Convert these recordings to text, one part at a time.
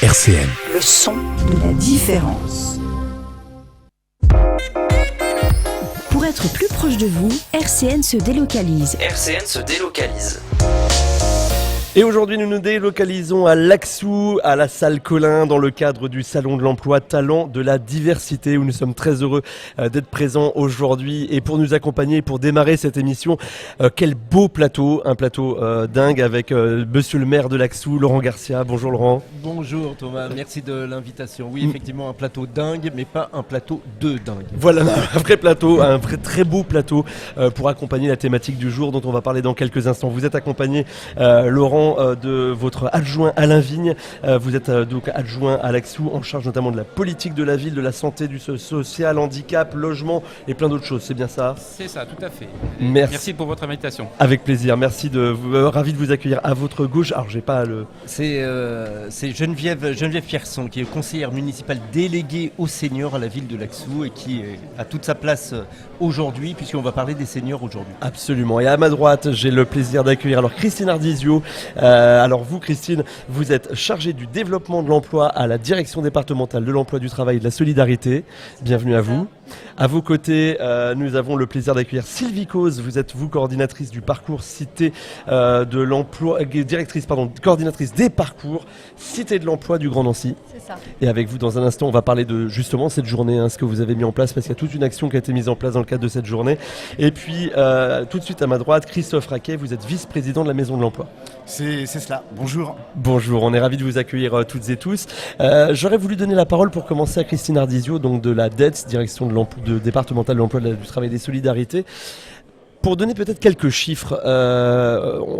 RCN. Le son de la différence. Pour être plus proche de vous, RCN se délocalise. RCN se délocalise. Et aujourd'hui, nous nous délocalisons à Laxou, à la salle Colin, dans le cadre du Salon de l'Emploi Talent de la Diversité, où nous sommes très heureux d'être présents aujourd'hui. Et pour nous accompagner, pour démarrer cette émission, quel beau plateau, un plateau dingue avec monsieur le maire de Laxou, Laurent Garcia. Bonjour Laurent. Bonjour Thomas, merci de l'invitation. Oui, effectivement, un plateau dingue, mais pas un plateau de dingue. Voilà, un vrai plateau, un vrai très beau plateau pour accompagner la thématique du jour dont on va parler dans quelques instants. Vous êtes accompagné, Laurent, de votre adjoint Alain Vigne. Vous êtes donc adjoint à Laxou, en charge notamment de la politique de la ville, de la santé, du social, handicap, logement et plein d'autres choses. C'est bien ça ? C'est ça, tout à fait. Merci pour votre invitation. Avec plaisir. Merci ravi de vous accueillir à votre gauche. Alors j'ai pas le. C'est Geneviève Pierson, qui est conseillère municipale déléguée aux seniors à la ville de Laxou et qui a toute sa place aujourd'hui, puisqu'on va parler des seniors aujourd'hui. Absolument. Et à ma droite, j'ai le plaisir d'accueillir alors Christine Ardizio. Alors vous, Christine, vous êtes chargée du développement de l'emploi à la direction départementale de l'emploi, du travail et de la solidarité. Bienvenue à vous. À vos côtés, nous avons le plaisir d'accueillir Sylvie Cause. Vous êtes, vous, coordinatrice du parcours Cité de l'emploi, coordinatrice des parcours Cité de l'emploi du Grand Nancy. C'est ça. Et avec vous, dans un instant, on va parler de justement cette journée, ce que vous avez mis en place, parce qu'il y a toute une action qui a été mise en place dans le cadre de cette journée. Et puis, tout de suite à ma droite, Christophe Raquet, vous êtes vice-président de la Maison de l'Emploi. C'est cela. Bonjour. Bonjour, on est ravis de vous accueillir toutes et tous. J'aurais voulu donner la parole pour commencer à Christine Ardizio, donc de la DETS, direction de départementale de l'emploi, du travail et des solidarités. Pour donner peut-être quelques chiffres,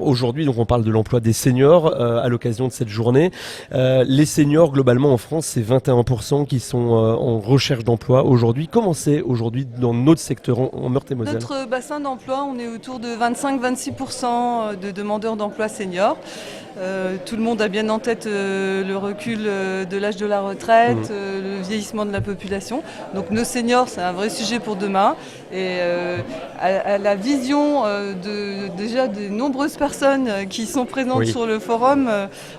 aujourd'hui donc on parle de l'emploi des seniors à l'occasion de cette journée. Les seniors globalement en France, c'est 21% qui sont en recherche d'emploi aujourd'hui. Comment c'est aujourd'hui dans notre secteur en Meurthe-et-Moselle ? Notre bassin d'emploi, on est autour de 25-26% de demandeurs d'emploi seniors. Tout le monde a bien en tête le recul de l'âge de la retraite, le vieillissement de la population. Donc nos seniors, c'est un vrai sujet pour demain. Et à la vision déjà des nombreuses personnes qui sont présentes sur le forum,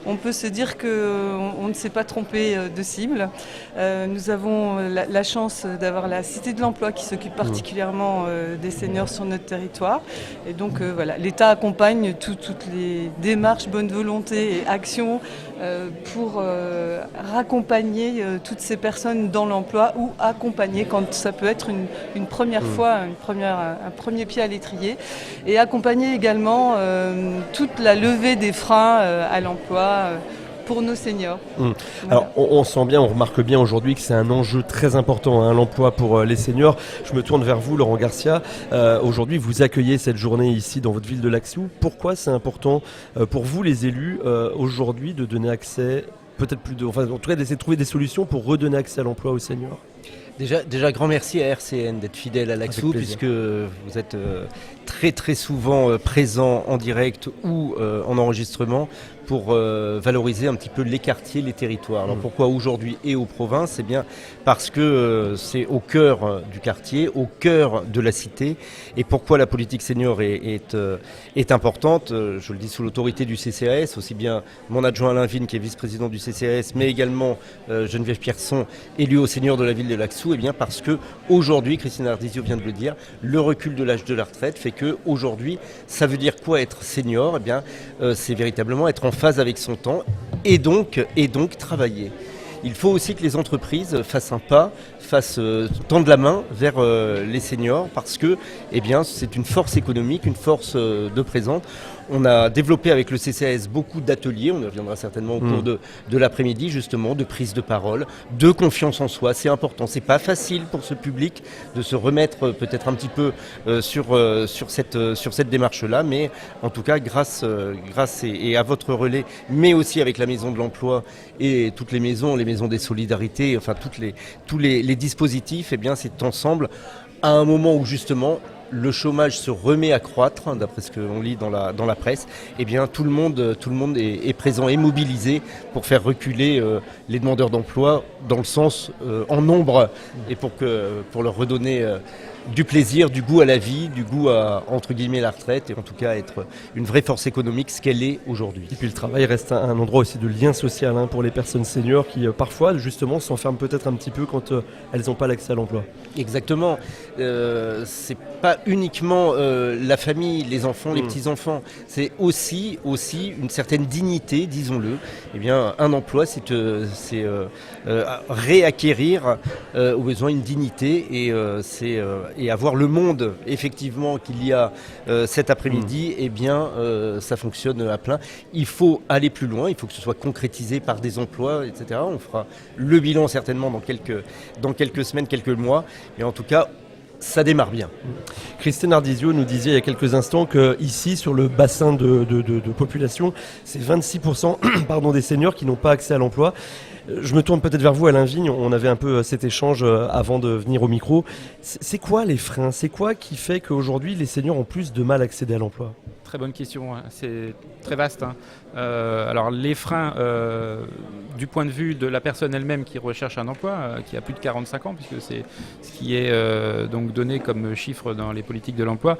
on peut se dire qu'on ne s'est pas trompé de cible. Nous avons la chance d'avoir la Cité de l'Emploi qui s'occupe particulièrement des seniors sur notre territoire. Et donc voilà, l'État accompagne toutes les démarches, bonne volonté et actions pour raccompagner toutes ces personnes dans l'emploi ou accompagner quand ça peut être une première fois, un premier pied à l'étrier, et accompagner également toute la levée des freins à l'emploi pour nos seniors. Voilà. Alors on sent bien, on remarque bien aujourd'hui que c'est un enjeu très important, l'emploi pour les seniors. Je me tourne vers vous, Laurent Garcia. Aujourd'hui, vous accueillez cette journée ici dans votre ville de Laxou. Pourquoi c'est important pour vous, les élus, aujourd'hui, de donner accès, en tout cas d'essayer de trouver des solutions pour redonner accès à l'emploi aux seniors ? Déjà, grand merci à RCN d'être fidèle à Laxou, puisque vous êtes très très souvent présent en direct ou en enregistrement pour valoriser un petit peu les quartiers, les territoires. Alors pourquoi aujourd'hui et aux provinces ? C'est bien parce que c'est au cœur du quartier, au cœur de la cité. Et pourquoi la politique senior est importante ? Je le dis sous l'autorité du CCAS, aussi bien mon adjoint Alain Vigne qui est vice-président du CCAS, mais également Geneviève Pierson, élue au senior de la ville de Laxou. Eh bien parce que aujourd'hui, Christine Ardizio vient de le dire, le recul de l'âge de la retraite fait que aujourd'hui, ça veut dire quoi être senior ? Eh bien, c'est véritablement être en phase avec son temps et donc travailler. Il faut aussi que les entreprises fassent un pas, tendent la main vers les seniors parce que c'est une force économique, une force de présence. On a développé avec le CCAS beaucoup d'ateliers, on y reviendra certainement au cours de l'après-midi justement, de prise de parole, de confiance en soi, c'est important. C'est pas facile pour ce public de se remettre peut-être un petit peu sur cette démarche-là, mais en tout cas grâce et à votre relais, mais aussi avec la Maison de l'Emploi et toutes les maisons des solidarités, enfin tous les dispositifs, c'est ensemble à un moment où justement le chômage se remet à croître, d'après ce qu'on lit dans la presse, eh bien tout le monde est présent et mobilisé pour faire reculer les demandeurs d'emploi dans le sens en nombre et pour leur redonner du plaisir, du goût à la vie, du goût à, entre guillemets, la retraite et en tout cas être une vraie force économique, ce qu'elle est aujourd'hui. Et puis le travail reste un endroit aussi de lien social pour les personnes seniors qui parfois justement s'enferment peut-être un petit peu quand elles n'ont pas l'accès à l'emploi. Exactement. C'est pas uniquement la famille, les enfants, les petits-enfants. C'est aussi une certaine dignité, disons-le. Eh bien, un emploi, c'est réacquérir au besoin une dignité et avoir le monde, effectivement, qu'il y a cet après-midi, eh bien, ça fonctionne à plein. Il faut aller plus loin, il faut que ce soit concrétisé par des emplois, etc. On fera le bilan certainement dans quelques semaines, quelques mois. Et en tout cas, ça démarre bien. Christine Ardizio nous disait il y a quelques instants qu'ici, sur le bassin de population, c'est 26% des seniors qui n'ont pas accès à l'emploi. Je me tourne peut-être vers vous, Alain Vigne. On avait un peu cet échange avant de venir au micro. C'est quoi les freins ? C'est quoi qui fait qu'aujourd'hui, les seniors ont plus de mal à accéder à l'emploi ? Très bonne question, c'est très vaste. Alors les freins, du point de vue de la personne elle-même qui recherche un emploi, qui a plus de 45 ans, puisque c'est ce qui est donc donné comme chiffre dans les politiques de l'emploi,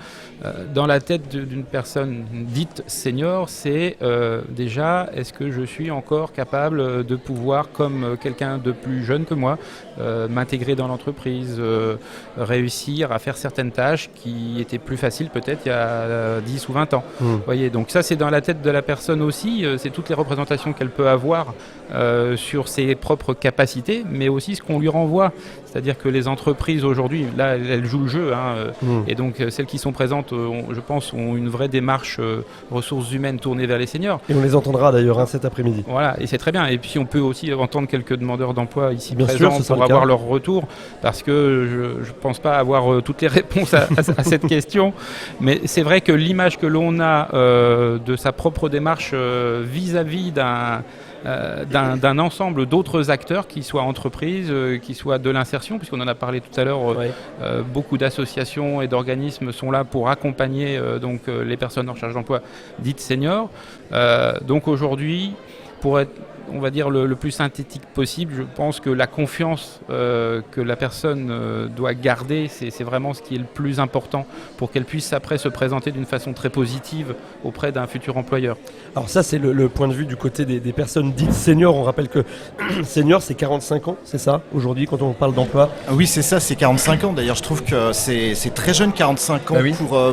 dans la tête d'une personne dite senior, c'est déjà, est-ce que je suis encore capable de pouvoir, comme quelqu'un de plus jeune que moi, m'intégrer dans l'entreprise, réussir à faire certaines tâches qui étaient plus faciles peut-être il y a 10 ou 20 ans. Voyez, donc ça c'est dans la tête de la personne aussi, c'est toutes les représentations qu'elle peut avoir sur ses propres capacités, mais aussi ce qu'on lui renvoie. C'est-à-dire que les entreprises aujourd'hui, là elles jouent le jeu, et donc celles qui sont présentes, je pense, ont une vraie démarche ressources humaines tournée vers les seniors. Et on les entendra d'ailleurs cet après-midi. Voilà, et c'est très bien. Et puis on peut aussi entendre quelques demandeurs d'emploi ici bien présents sûr, pour avoir leur retour, parce que je ne pense pas avoir toutes les réponses à cette question, mais c'est vrai que l'image que l'on a de sa propre démarche vis-à-vis d'un ensemble d'autres acteurs, qui soient entreprises, qui soient de l'insertion, puisqu'on en a parlé tout à l'heure, beaucoup d'associations et d'organismes sont là pour accompagner donc les personnes en recherche d'emploi dites seniors. Donc aujourd'hui, pour être, on va dire, le plus synthétique possible, je pense que la confiance que la personne doit garder, c'est vraiment ce qui est le plus important pour qu'elle puisse après se présenter d'une façon très positive auprès d'un futur employeur. Alors ça, c'est le point de vue du côté des personnes dites seniors. On rappelle que senior, c'est 45 ans, c'est ça, aujourd'hui, quand on parle d'emploi ? Oui, c'est ça, c'est 45 ans. D'ailleurs, je trouve que c'est très jeune, 45 ans,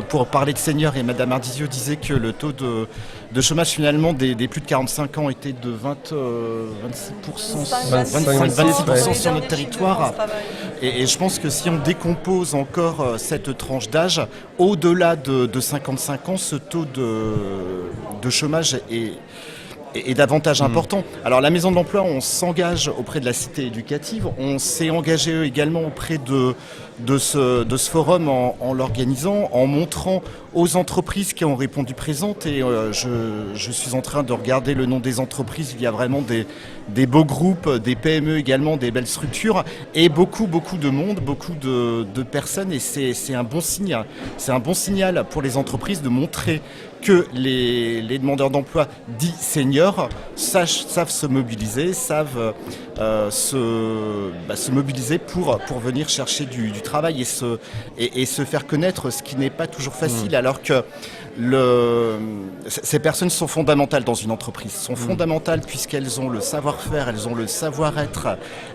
pour parler de seniors. Et Madame Ardizio disait que le taux de chômage, finalement, des plus de 45 ans était de 26% sur notre territoire. Et je pense que si on décompose encore cette tranche d'âge, au-delà de 55 ans, ce taux de chômage est davantage important. Alors la Maison de l'Emploi, on s'engage auprès de la cité éducative, on s'est engagé également auprès de ce forum en l'organisant, en montrant aux entreprises qui ont répondu présentes, et je suis en train de regarder le nom des entreprises. Il y a vraiment des beaux groupes, des PME également, des belles structures, et beaucoup de monde, beaucoup de personnes, et c'est un bon signe. C'est un bon signal pour les entreprises de montrer que les demandeurs d'emploi dits seniors savent se mobiliser, savent se mobiliser pour venir chercher du travail et se faire connaître, ce qui n'est pas toujours facile, alors que ces personnes sont fondamentales dans une entreprise, sont fondamentales puisqu'elles ont le savoir-faire, elles ont le savoir-être,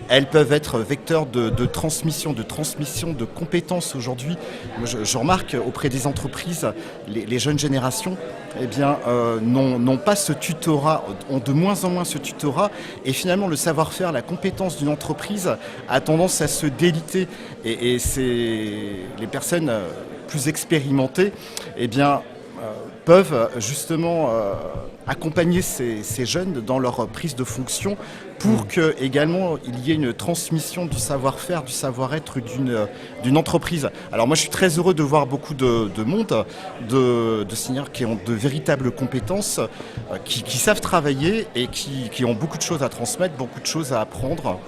elles peuvent être vecteurs de transmission de compétences aujourd'hui. Je remarque auprès des entreprises, les jeunes générations n'ont pas ce tutorat, ont de moins en moins ce tutorat, et finalement le savoir-faire, la compétence d'une entreprise a tendance à se déliter, et c'est les personnes plus expérimentées peuvent justement accompagner ces jeunes dans leur prise de fonction pour que également il y ait une transmission du savoir-faire, du savoir-être d'une entreprise. Alors moi je suis très heureux de voir beaucoup de monde, de seniors qui ont de véritables compétences, qui savent travailler et qui ont beaucoup de choses à transmettre, beaucoup de choses à apprendre.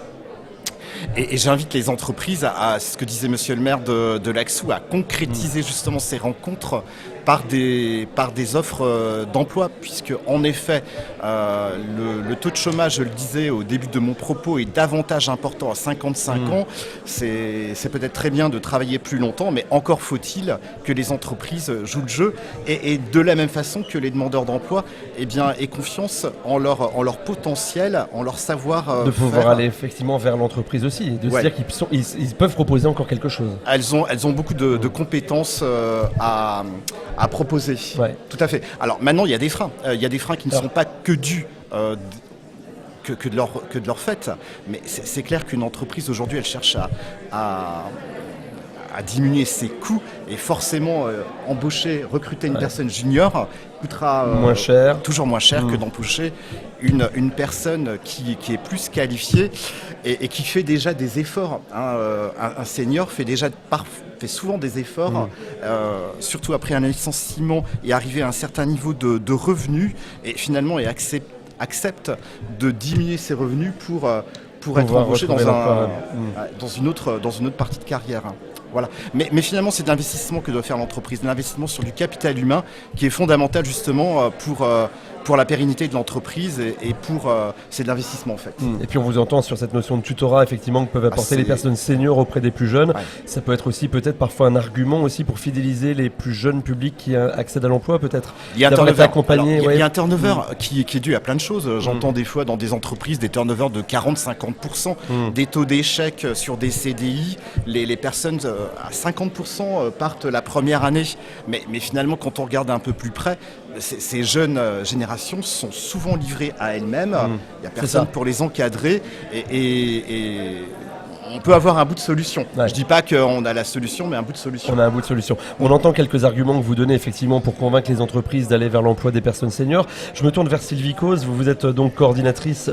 Et j'invite les entreprises à ce que disait Monsieur le maire de Laxou, à concrétiser justement ces rencontres par des offres d'emploi, puisque en effet le taux de chômage, je le disais au début de mon propos, est davantage important à 55 ans. C'est peut-être très bien de travailler plus longtemps, mais encore faut-il que les entreprises jouent le jeu et de la même façon que les demandeurs d'emploi aient confiance en leur potentiel, en leur savoir de pouvoir aller effectivement vers l'entreprise aussi, de se dire qu'ils peuvent proposer encore quelque chose. Elles ont beaucoup de compétences à proposer. Ouais. Tout à fait. Alors maintenant, il y a des freins. Il y a des freins qui ne sont pas que dus que de leur fait. Mais c'est clair qu'une entreprise aujourd'hui, elle cherche à diminuer ses coûts et forcément recruter une personne junior coûtera toujours moins cher que d'embaucher une personne qui est plus qualifiée et qui fait déjà des efforts. Un senior fait souvent des efforts, surtout après un licenciement et arriver à un certain niveau de revenus et finalement accepte de diminuer ses revenus pour être embauché dans une autre partie de carrière. Voilà. Mais finalement, c'est de l'investissement que doit faire l'entreprise, de l'investissement sur du capital humain qui est fondamental justement pour la pérennité de l'entreprise et c'est de l'investissement en fait. Et puis on vous entend sur cette notion de tutorat effectivement que peuvent apporter les personnes seniors auprès des plus jeunes. Ouais. Ça peut être aussi peut-être parfois un argument aussi pour fidéliser les plus jeunes publics qui accèdent à l'emploi peut-être. Il y a un turnover, il y a un turnover qui est dû à plein de choses. J'entends des fois dans des entreprises des turnovers de 40-50%, des taux d'échec sur des CDI, les personnes à 50% partent la première année. Mais finalement quand on regarde un peu plus près, ces jeunes générations sont souvent livrées à elles-mêmes. Il n'y a personne pour les encadrer et on peut avoir un bout de solution. Ouais. Je ne dis pas qu'on a la solution, mais un bout de solution. On a un bout de solution. On entend quelques arguments que vous donnez effectivement pour convaincre les entreprises d'aller vers l'emploi des personnes seniors. Je me tourne vers Sylvie Cause. Vous êtes donc coordinatrice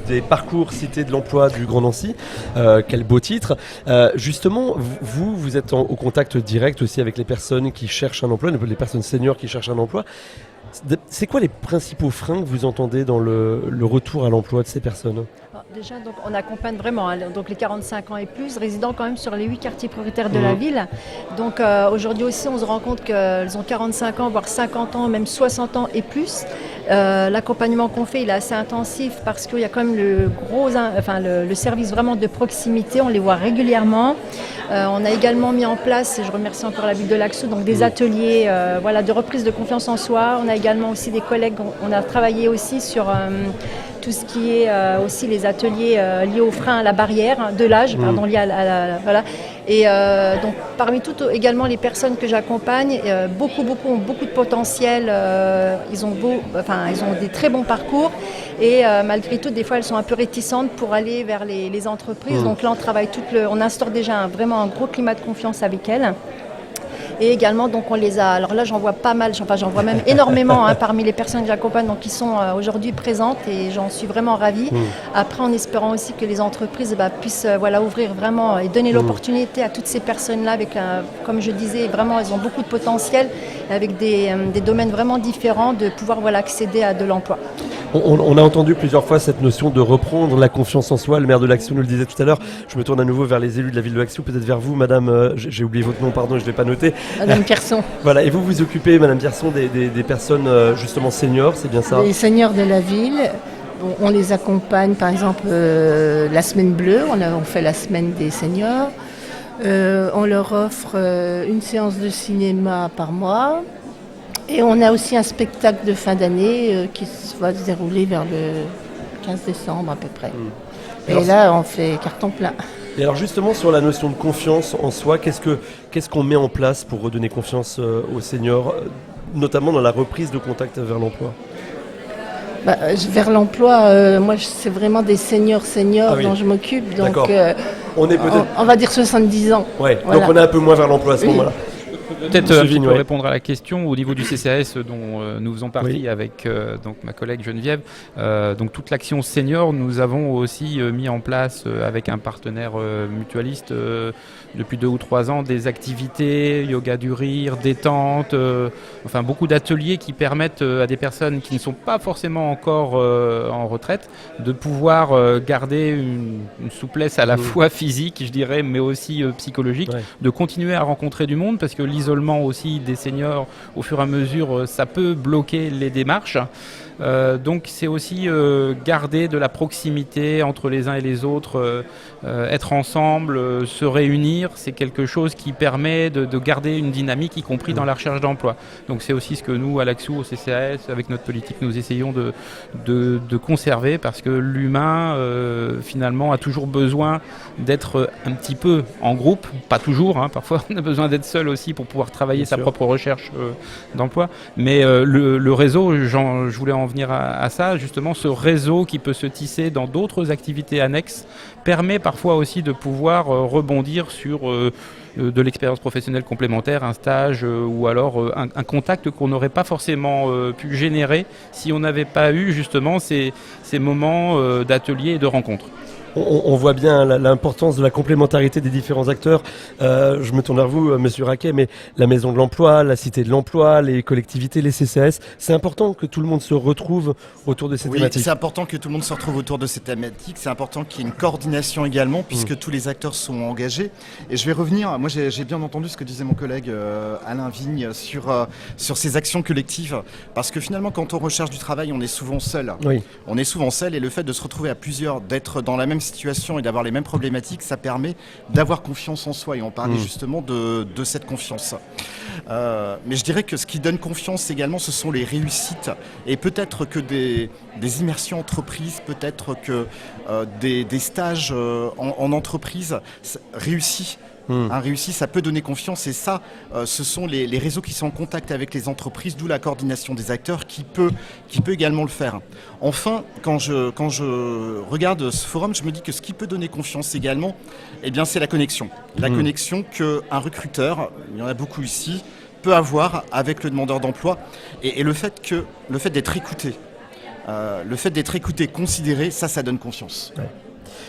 des parcours Cité de l'emploi du Grand Nancy. Quel beau titre. Justement, vous êtes au contact direct aussi avec les personnes qui cherchent un emploi, les personnes seniors qui cherchent un emploi. C'est quoi les principaux freins que vous entendez dans le retour à l'emploi de ces personnes ? Déjà, donc, on accompagne vraiment donc les 45 ans et plus, résidant quand même sur les 8 quartiers prioritaires de la ville. Donc aujourd'hui aussi, on se rend compte qu'elles ont 45 ans, voire 50 ans, même 60 ans et plus. L'accompagnement qu'on fait, il est assez intensif parce qu'il y a quand même le service vraiment de proximité, on les voit régulièrement. On a également mis en place, et je remercie encore la ville de Laxou, donc des ateliers de reprise de confiance en soi. On a également aussi des collègues, on a travaillé aussi sur tout ce qui est aussi les ateliers liés aux freins à la barrière de l'âge, liés à voilà. Et donc parmi toutes également les personnes que j'accompagne, beaucoup ont beaucoup de potentiel, ils ont des très bons parcours et malgré tout des fois elles sont un peu réticentes pour aller vers les entreprises. Donc là on travaille on instaure déjà vraiment un gros climat de confiance avec elles. Et également, donc on les a. Alors là, j'en vois pas mal, j'en vois même énormément parmi les personnes que j'accompagne, donc qui sont aujourd'hui présentes et j'en suis vraiment ravie. Après, en espérant aussi que les entreprises puissent ouvrir vraiment et donner l'opportunité à toutes ces personnes-là, avec, comme je disais, vraiment, elles ont beaucoup de potentiel, avec des domaines vraiment différents, de pouvoir accéder à de l'emploi. On a entendu plusieurs fois cette notion de reprendre la confiance en soi. Le maire de Laxou nous le disait tout à l'heure. Je me tourne à nouveau vers les élus de la ville de Laxou, peut-être vers vous, madame, j'ai oublié votre nom, pardon, je ne l'ai pas noté. Madame Pierson. Voilà, et vous vous occupez, madame Pierson, des personnes justement seniors, c'est bien ça ? Les seniors de la ville, on les accompagne par exemple la semaine bleue, on fait la semaine des seniors. On leur offre une séance de cinéma par mois. Et on a aussi un spectacle de fin d'année qui va se dérouler vers le 15 décembre à peu près. Et là, on fait carton plein. Et alors justement, sur la notion de confiance en soi, qu'est-ce qu'on met en place pour redonner confiance aux seniors, notamment dans la reprise de contact vers l'emploi ? Vers l'emploi, moi, c'est vraiment des seniors dont je m'occupe. Donc, on est peut-être... on va dire 70 ans. Ouais, voilà. Donc on est un peu moins vers l'emploi à ce moment-là. Peut-être un petit peu répondre à la question au niveau du CCAS dont nous faisons partie avec donc ma collègue Geneviève. Donc toute l'action senior, nous avons aussi mis en place avec un partenaire mutualiste depuis 2 ou 3 ans des activités, yoga du rire, détente, enfin beaucoup d'ateliers qui permettent à des personnes qui ne sont pas forcément encore en retraite de pouvoir garder une souplesse à la fois physique, je dirais, mais aussi psychologique, de continuer à rencontrer du monde parce que l'isolement aussi des seniors, au fur et à mesure, ça peut bloquer les démarches. Donc c'est aussi garder de la proximité entre les uns et les autres, être ensemble, se réunir, c'est quelque chose qui permet de garder une dynamique, y compris dans la recherche d'emploi. Donc c'est aussi ce que nous, à l'AXU, au CCAS, avec notre politique, nous essayons de conserver parce que l'humain, finalement, a toujours besoin d'être un petit peu en groupe, pas toujours, hein, parfois on a besoin d'être seul aussi pour pouvoir travailler sa propre recherche d'emploi, mais le réseau, je voulais en venir à ça, justement, ce réseau qui peut se tisser dans d'autres activités annexes permet parfois aussi de pouvoir rebondir sur de l'expérience professionnelle complémentaire, un stage ou alors un contact qu'on n'aurait pas forcément pu générer si on n'avait pas eu justement ces moments d'atelier et de rencontres. On voit bien l'importance de la complémentarité des différents acteurs. Je me tourne vers vous, Monsieur Raquet, mais la Maison de l'Emploi, la Cité de l'Emploi, les collectivités, les CCAS, c'est important que tout le monde se retrouve autour de ces thématiques. Oui, c'est important que tout le monde se retrouve autour de ces thématiques. C'est important qu'il y ait une coordination également, puisque tous les acteurs sont engagés. Et je vais revenir, moi j'ai bien entendu ce que disait mon collègue Alain Vigne sur ces actions collectives. Parce que finalement, quand on recherche du travail, on est souvent seul. Oui. On est souvent seul et le fait de se retrouver à plusieurs, d'être dans la même situation et d'avoir les mêmes problématiques, ça permet d'avoir confiance en soi et on parlait justement de cette confiance. Mais je dirais que ce qui donne confiance également, ce sont les réussites et peut-être que des immersions entreprises, peut-être que des stages en entreprise réussis. Un réussi, ça peut donner confiance et ça, ce sont les réseaux qui sont en contact avec les entreprises, d'où la coordination des acteurs qui peut également le faire. Enfin, quand je regarde ce forum, je me dis que ce qui peut donner confiance également, eh bien, c'est la connexion. La connexion qu'un recruteur, il y en a beaucoup ici, peut avoir avec le demandeur d'emploi et le fait d'être écouté. Le fait d'être écouté, considéré, ça donne confiance. Ouais.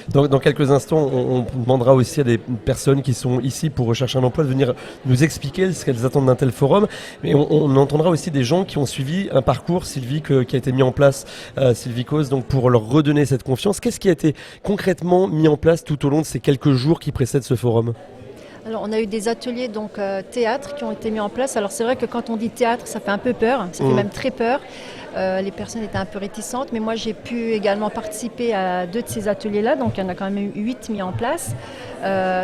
Dans quelques instants, on demandera aussi à des personnes qui sont ici pour rechercher un emploi de venir nous expliquer ce qu'elles attendent d'un tel forum. Mais on entendra aussi des gens qui ont suivi un parcours, Sylvie, qui a été mis en place, Sylvie Cause, donc pour leur redonner cette confiance. Qu'est-ce qui a été concrètement mis en place tout au long de ces quelques jours qui précèdent ce forum ? Alors, on a eu des ateliers théâtre qui ont été mis en place. Alors c'est vrai que quand on dit théâtre, ça fait un peu peur, ça fait même très peur. Les personnes étaient un peu réticentes, mais moi j'ai pu également participer à 2 de ces ateliers-là, donc il y en a quand même eu 8 mis en place.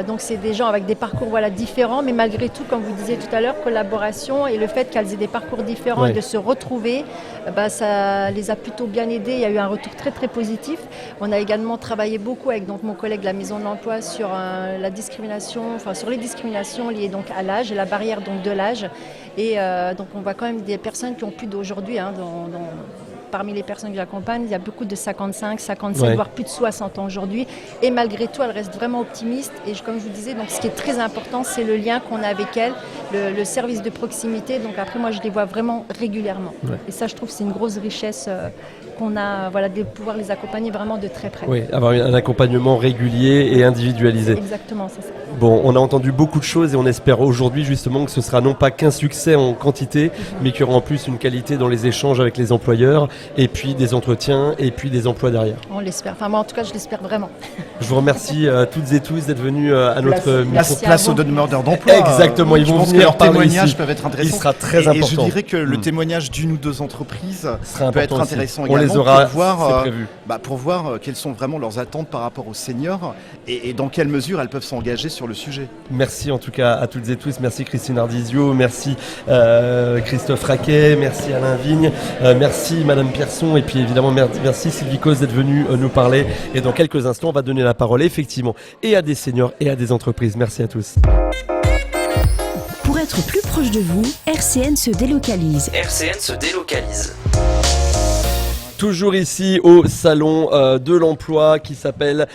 Donc c'est des gens avec des parcours différents, mais malgré tout, comme vous disiez tout à l'heure, collaboration et le fait qu'elles aient des parcours différents et de se retrouver, ça les a plutôt bien aidés. Il y a eu un retour très très positif. On a également travaillé beaucoup avec mon collègue de la Maison de l'Emploi sur la discrimination, sur les discriminations liées donc à l'âge et la barrière donc de l'âge. Et donc on voit quand même des personnes qui ont plus d'aujourd'hui, parmi les personnes que j'accompagne, il y a beaucoup de 55, 57, voire plus de 60 ans aujourd'hui. Et malgré tout, elles restent vraiment optimistes. Et comme je vous disais, donc, ce qui est très important, c'est le lien qu'on a avec elles, le service de proximité. Donc après, moi, je les vois vraiment régulièrement. Ouais. Et ça, je trouve, c'est une grosse richesse qu'on a, de pouvoir les accompagner vraiment de très près. Oui, avoir un accompagnement régulier et individualisé. Exactement, c'est ça. Bon, on a entendu beaucoup de choses et on espère aujourd'hui justement que ce sera non pas qu'un succès en quantité, mais qu'il y aura en plus une qualité dans les échanges avec les employeurs, et puis des entretiens, et puis des emplois derrière. On l'espère. Enfin, moi, en tout cas, je l'espère vraiment. Je vous remercie toutes et tous d'être venus à notre place aux demandeurs d'emploi. Exactement, ils vont venir leurs témoignages ici. Peuvent être intéressants. Il sera très important. Et je dirais que le témoignage d'une ou 2 entreprises peut être intéressant également. On les aura, c'est prévu. Pour voir quelles sont vraiment leurs attentes par rapport aux seniors et dans quelle mesure elles peuvent s'engager sur le sujet. Merci en tout cas à toutes et tous. Merci Christine Ardizio, merci Christophe Raquet, merci Alain Vigne, merci Madame Pierson et puis évidemment merci Sylvie Cause d'être venue nous parler. Et dans quelques instants, on va donner la parole effectivement et à des seniors et à des entreprises. Merci à tous. Pour être plus proche de vous, RCN se délocalise. RCN se délocalise. Toujours ici au salon de l'emploi qui s'appelle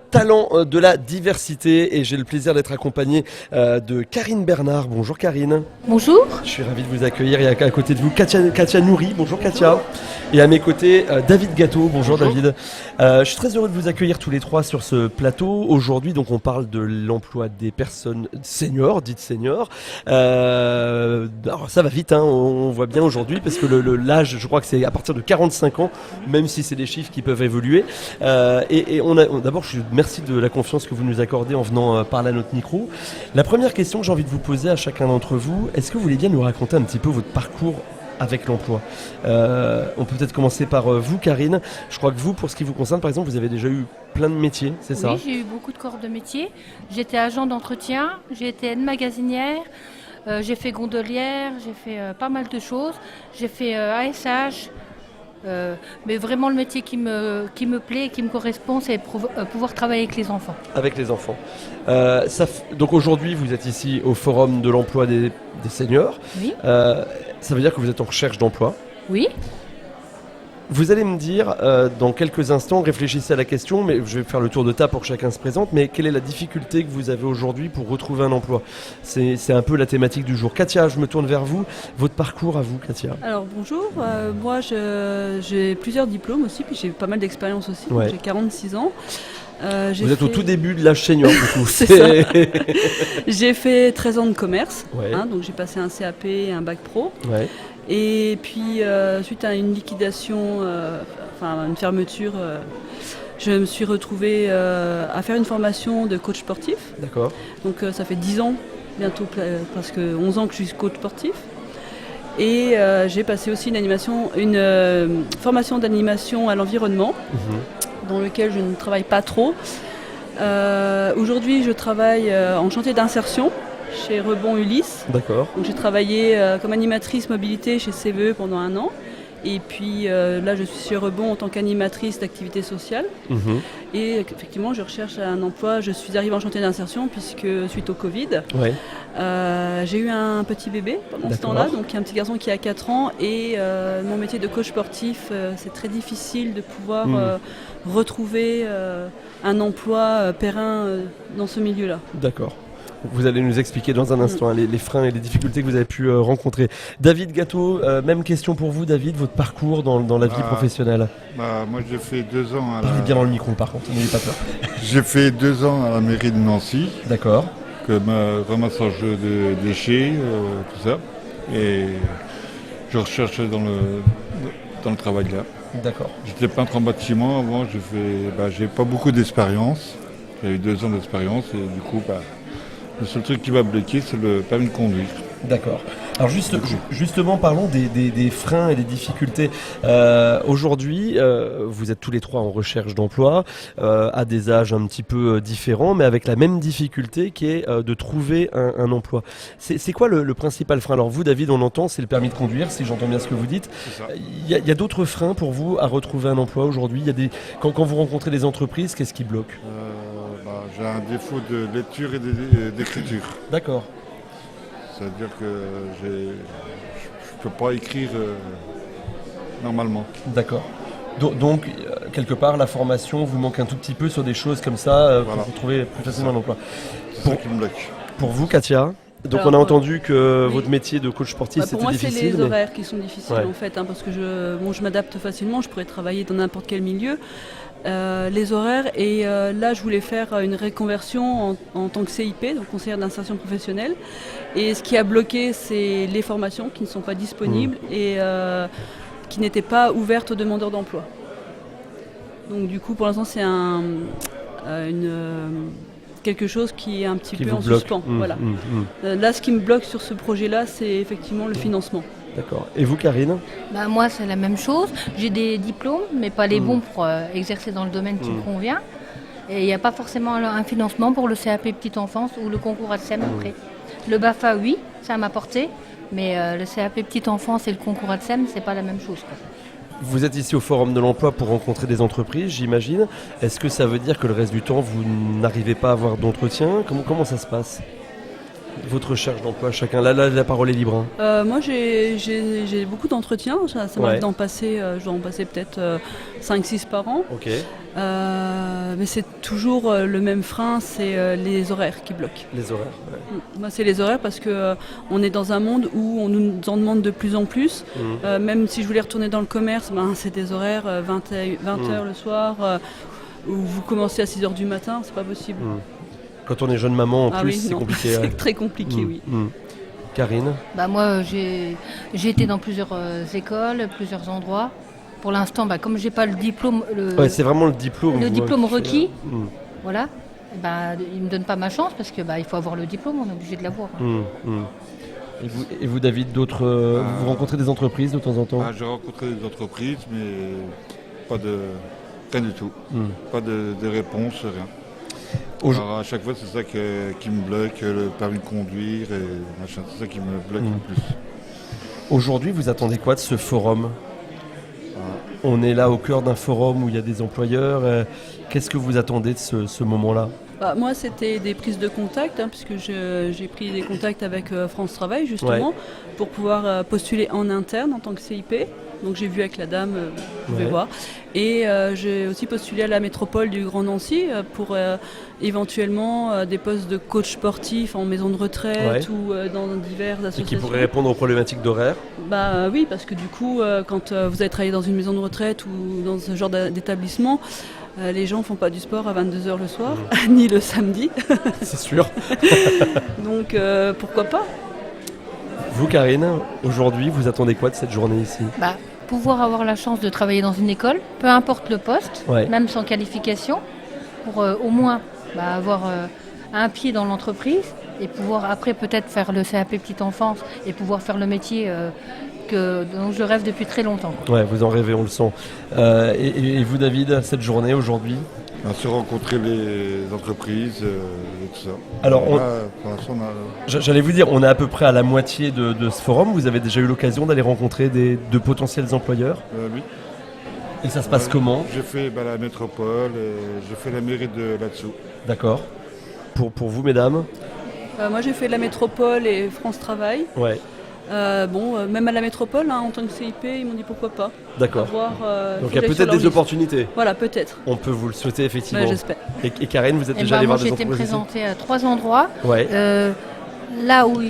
Talent de la diversité et j'ai le plaisir d'être accompagné de Karine Bernard. Bonjour Karine. Bonjour. Je suis ravi de vous accueillir. Il y a à côté de vous Katia Nouri. Bonjour Katia. Et à mes côtés David Gâteau. Bonjour David. Je suis très heureux de vous accueillir tous les trois sur ce plateau. Aujourd'hui donc on parle de l'emploi des personnes seniors, dites seniors. Alors ça va vite, hein, on voit bien aujourd'hui parce que l'âge, je crois que c'est à partir de 45 ans, même si c'est des chiffres qui peuvent évoluer. D'abord, merci de la confiance que vous nous accordez en venant parler à notre micro. La première question que j'ai envie de vous poser à chacun d'entre vous, est-ce que vous voulez bien nous raconter un petit peu votre parcours avec l'emploi? On peut peut-être commencer par vous, Karine. Je crois que vous, pour ce qui vous concerne, par exemple, vous avez déjà eu plein de métiers, c'est ça? Oui, j'ai eu beaucoup de corps de métier. J'étais agent d'entretien, j'ai été aide-magasinière, j'ai fait gondolière, j'ai fait pas mal de choses. J'ai fait ASH. Mais vraiment le métier qui me plaît et qui me correspond, c'est pouvoir travailler avec les enfants. Avec les enfants. Donc aujourd'hui, vous êtes ici au Forum de l'emploi des seniors. Oui. Ça veut dire que vous êtes en recherche d'emploi. Oui. Vous allez me dire, dans quelques instants, réfléchissez à la question, mais je vais faire le tour de table pour que chacun se présente, mais quelle est la difficulté que vous avez aujourd'hui pour retrouver un emploi? C'est un peu la thématique du jour. Katia, je me tourne vers vous. Votre parcours à vous, Katia? Alors bonjour, moi j'ai plusieurs diplômes aussi, puis j'ai pas mal d'expérience aussi, Ouais. J'ai 46 ans. Vous êtes au tout début de l'âge senior, du coup. C'est ça. J'ai fait 13 ans de commerce, Ouais. donc j'ai passé un CAP et un bac pro. Ouais. Et puis, suite à une liquidation, une fermeture, je me suis retrouvée à faire une formation de coach sportif. D'accord. Donc ça fait 10 ans, bientôt presque 11 ans que je suis coach sportif. Et j'ai passé aussi une formation d'animation à l'environnement, dans lequel je ne travaille pas trop. Aujourd'hui, je travaille en chantier d'insertion chez Rebond Ulysse. D'accord. Donc j'ai travaillé comme animatrice mobilité chez CVE pendant 1 an. Et puis là, je suis chez Rebond en tant qu'animatrice d'activité sociale. Et effectivement, je recherche un emploi. Je suis arrivée en chantier d'insertion puisque suite au Covid, Ouais. j'ai eu un petit bébé pendant ce D'accord. temps-là. Donc un petit garçon qui a 4 ans. Et mon métier de coach sportif, c'est très difficile de pouvoir retrouver un emploi périn dans ce milieu-là. D'accord. Vous allez nous expliquer dans un instant les freins et les difficultés que vous avez pu rencontrer. David Gâteau, même question pour vous, David, votre parcours dans la vie professionnelle. Moi, j'ai fait 2 ans à Parlez bien dans le micro, par contre, n'ayez pas peur. J'ai fait 2 ans à la mairie de Nancy. D'accord. Comme ramassage de déchets, tout ça. Et je recherche dans le travail là. D'accord. J'étais peintre en bâtiment avant, j'ai pas beaucoup d'expérience. J'ai eu 2 ans d'expérience et du coup, le seul truc qui va bloquer, c'est le permis de conduire. D'accord. Alors justement, parlons des freins et des difficultés. Aujourd'hui, vous êtes tous les trois en recherche d'emploi, à des âges un petit peu différents, mais avec la même difficulté qui est de trouver un emploi. C'est quoi le principal frein? Alors vous, David, on entend, c'est le permis de conduire, si j'entends bien ce que vous dites. Il y a d'autres freins pour vous à retrouver un emploi aujourd'hui? Quand vous rencontrez des entreprises, qu'est-ce qui bloque? J'ai un défaut de lecture et d'écriture. D'accord. C'est-à-dire que je ne peux pas écrire normalement. D'accord. Donc, quelque part, la formation vous manque un tout petit peu sur des choses comme ça pour retrouver plus facilement un emploi. C'est ça qui me bloque. Pour vous, Katia, donc Alors, on a entendu que votre métier de coach sportif, c'était difficile. Pour moi, c'est les horaires qui sont difficiles en fait, parce que je m'adapte facilement, je pourrais travailler dans n'importe quel milieu. Les horaires et là je voulais faire une reconversion en tant que CIP, donc conseillère d'insertion professionnelle, et ce qui a bloqué c'est les formations qui ne sont pas disponibles et qui n'étaient pas ouvertes aux demandeurs d'emploi. Donc du coup pour l'instant c'est quelque chose qui est un petit peu en suspens. Voilà. Là ce qui me bloque sur ce projet là c'est effectivement le financement. D'accord. Et vous, Karine? Moi, c'est la même chose. J'ai des diplômes, mais pas les bons pour exercer dans le domaine qui me convient. Et il n'y a pas forcément un financement pour le CAP Petite Enfance ou le concours ADSEM après. Le BAFA, oui, ça m'a porté, mais le CAP Petite Enfance et le concours ADSEM, c'est pas la même chose. Vous êtes ici au Forum de l'emploi pour rencontrer des entreprises, j'imagine. Est-ce que ça veut dire que le reste du temps, vous n'arrivez pas à avoir d'entretien? Comment ça se passe? votre recherche d'emploi chacun? Là, la parole est libre. Moi, j'ai beaucoup d'entretiens. Ça m'arrive d'en passer, je dois en passer peut-être 5-6 par an. Ok. Mais c'est toujours le même frein, c'est les horaires qui bloquent. Les horaires, ouais. Moi, c'est les horaires parce que on est dans un monde où on nous en demande de plus en plus. Même si je voulais retourner dans le commerce, c'est des horaires 20h le soir, où vous commencez à 6h du matin, c'est pas possible. Quand on est jeune maman, en plus, oui, c'est compliqué. C'est très compliqué, oui. Karine? Moi, j'ai été dans plusieurs écoles, plusieurs endroits. Pour l'instant, comme j'ai pas le diplôme, c'est vraiment le diplôme. Le diplôme requis. Voilà. Il me donne pas ma chance parce que il faut avoir le diplôme, on est obligé de l'avoir. Et vous, David, vous rencontrez des entreprises de temps en temps? J'ai rencontré des entreprises, mais rien du tout. Pas de réponse, rien. Alors à chaque fois, c'est ça qui me bloque, le permis de conduire et machin, c'est ça qui me bloque le plus. Aujourd'hui, vous attendez quoi de ce forum? On est là au cœur d'un forum où il y a des employeurs. Qu'est-ce que vous attendez de ce moment-là? Moi, c'était des prises de contact, puisque j'ai pris des contacts avec France Travail, justement, pour pouvoir postuler en interne en tant que CIP. Donc j'ai vu avec la dame, vous pouvez voir. Et j'ai aussi postulé à la métropole du Grand Nancy pour éventuellement des postes de coach sportif en maison de retraite ou dans diverses associations. Et qui pourraient répondre aux problématiques d'horaire? Oui, parce que du coup, quand vous allez travailler dans une maison de retraite ou dans ce genre d'établissement, les gens ne font pas du sport à 22h le soir, ni le samedi. C'est sûr. Donc pourquoi pas? Vous, Karine, aujourd'hui, vous attendez quoi de cette journée ici? Pouvoir avoir la chance de travailler dans une école, peu importe le poste, même sans qualification, pour au moins avoir un pied dans l'entreprise et pouvoir après peut-être faire le CAP petite enfance et pouvoir faire le métier dont je rêve depuis très longtemps. Ouais, vous en rêvez, on le sent. Et vous, David, cette journée aujourd'hui? Se rencontrer les entreprises et tout ça. Alors, j'allais vous dire, on est à peu près à la moitié de ce forum. Vous avez déjà eu l'occasion d'aller rencontrer de potentiels employeurs? Oui. Et ça se passe comment? J'ai fait la métropole, j'ai fait la mairie de là-dessous. D'accord. Pour vous, mesdames? Moi, j'ai fait la métropole et France Travail. Ouais. Même à la métropole, en tant que CIP, ils m'ont dit pourquoi pas. D'accord. Donc il y a peut-être des opportunités. Voilà, peut-être. On peut vous le souhaiter, effectivement. J'espère. Et Karine, vous êtes déjà allée voir des entreprises? J'ai été présentée à 3 endroits. Là où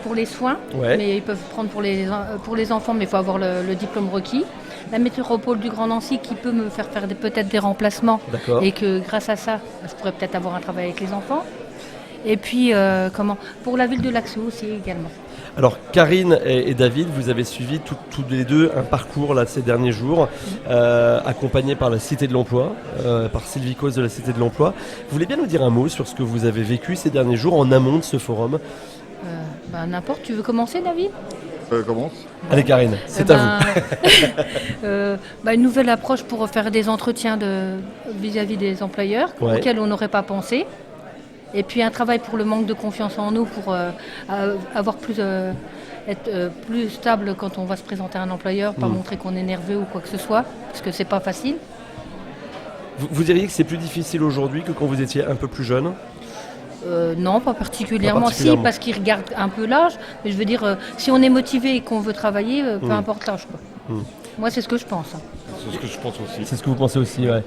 pour les soins, mais ils peuvent prendre pour les enfants, mais il faut avoir le diplôme requis. La métropole du Grand Nancy qui peut me faire peut-être des remplacements. D'accord. Et que grâce à ça, je pourrais peut-être avoir un travail avec les enfants. Et puis, pour la ville de Laxou aussi également. Alors Karine et David, vous avez suivi tous les deux un parcours là, ces derniers jours, accompagné par la Cité de l'Emploi, par Sylvie Cause de la Cité de l'Emploi. Vous voulez bien nous dire un mot sur ce que vous avez vécu ces derniers jours en amont de ce forum? N'importe, tu veux commencer, David? Commence. Allez Karine, c'est à vous. Une nouvelle approche pour faire des entretiens vis-à-vis des employeurs auxquels on n'aurait pas pensé. Et puis un travail pour le manque de confiance en nous, pour avoir être plus stable quand on va se présenter à un employeur, pas montrer qu'on est nerveux ou quoi que ce soit, parce que c'est pas facile. Vous diriez que c'est plus difficile aujourd'hui que quand vous étiez un peu plus jeune? Non, pas particulièrement. Si, parce qu'ils regardent un peu l'âge. Mais je veux dire, si on est motivé et qu'on veut travailler, peu importe l'âge. Moi, c'est ce que je pense. C'est ce que je pense aussi. C'est ce que vous pensez aussi, ouais.